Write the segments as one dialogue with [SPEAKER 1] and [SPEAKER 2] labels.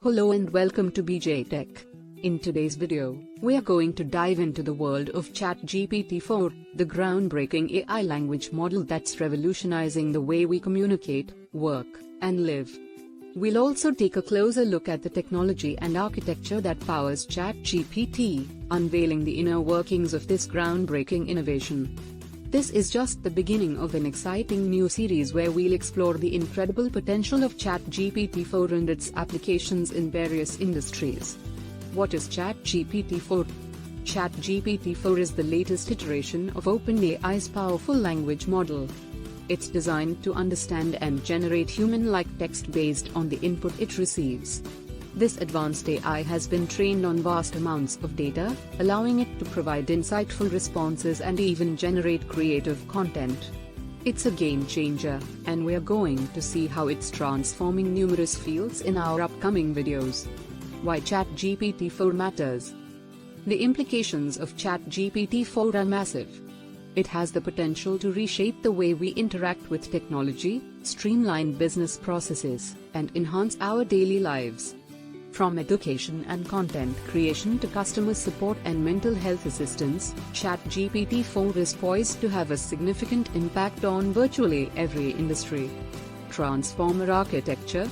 [SPEAKER 1] Hello and welcome to BJ Tech. In today's video, we are going to dive into the world of ChatGPT-4, the groundbreaking AI language model that's revolutionizing the way we communicate, work, and live. We'll also take a closer look at the technology and architecture that powers ChatGPT, unveiling the inner workings of this groundbreaking innovation. This is just the beginning of an exciting new series where we'll explore the incredible potential of ChatGPT-4 and its applications in various industries. What is ChatGPT-4? ChatGPT-4 is the latest iteration of OpenAI's powerful language model. It's designed to understand and generate human-like text based on the input it receives. This advanced AI has been trained on vast amounts of data, allowing it to provide insightful responses and even generate creative content. It's a game changer, and we're going to see how it's transforming numerous fields in our upcoming videos. Why ChatGPT-4 matters. The implications of ChatGPT-4 are massive. It has the potential to reshape the way we interact with technology, streamline business processes, and enhance our daily lives. From education and content creation to customer support and mental health assistance, ChatGPT-4 is poised to have a significant impact on virtually every industry. Transformer architecture.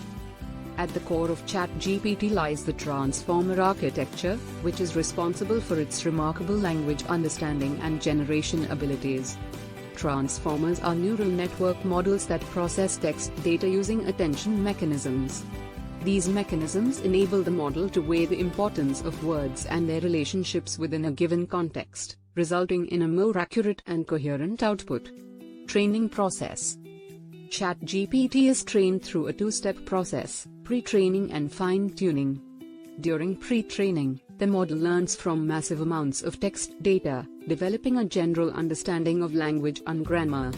[SPEAKER 1] At the core of ChatGPT lies the transformer architecture, which is responsible for its remarkable language understanding and generation abilities. Transformers are neural network models that process text data using attention mechanisms. These mechanisms enable the model to weigh the importance of words and their relationships within a given context, resulting in a more accurate and coherent output. Training process. ChatGPT is trained through a two-step process: pre-training and fine-tuning. During pre-training, the model learns from massive amounts of text data, developing a general understanding of language and grammar.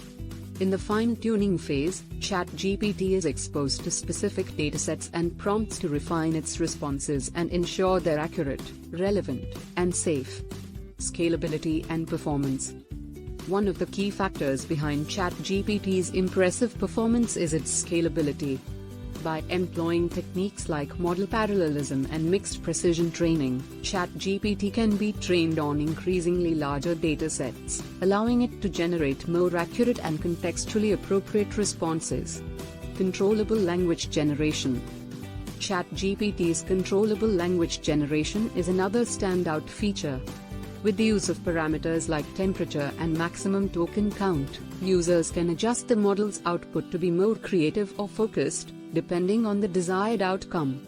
[SPEAKER 1] In the fine-tuning phase, ChatGPT is exposed to specific datasets and prompts to refine its responses and ensure they're accurate, relevant, and safe. Scalability and performance. One of the key factors behind ChatGPT's impressive performance is its scalability. By employing techniques like model parallelism and mixed precision training, ChatGPT can be trained on increasingly larger datasets, allowing it to generate more accurate and contextually appropriate responses. Controllable language generation. ChatGPT's controllable language generation is another standout feature. With the use of parameters like temperature and maximum token count, users can adjust the model's output to be more creative or focused, depending on the desired outcome.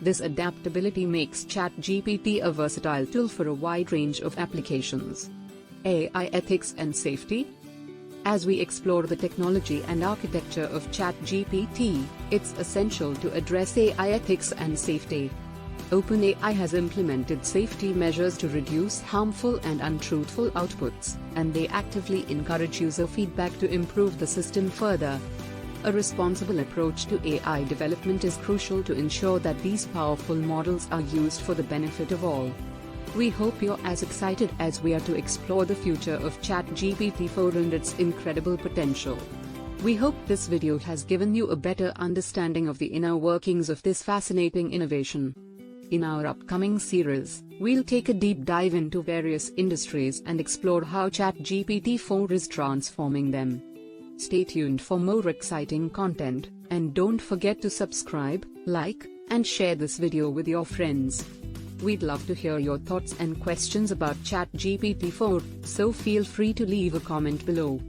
[SPEAKER 1] This adaptability makes ChatGPT a versatile tool for a wide range of applications. AI ethics and safety. As we explore the technology and architecture of ChatGPT, it's essential to address AI ethics and safety. OpenAI has implemented safety measures to reduce harmful and untruthful outputs, and they actively encourage user feedback to improve the system further. A responsible approach to AI development is crucial to ensure that these powerful models are used for the benefit of all. We hope you're as excited as we are to explore the future of ChatGPT-4 and its incredible potential. We hope this video has given you a better understanding of the inner workings of this fascinating innovation. In our upcoming series, we'll take a deep dive into various industries and explore how ChatGPT-4 is transforming them. Stay tuned for more exciting content, and don't forget to subscribe, like, and share this video with your friends. We'd love to hear your thoughts and questions about ChatGPT-4, so feel free to leave a comment below.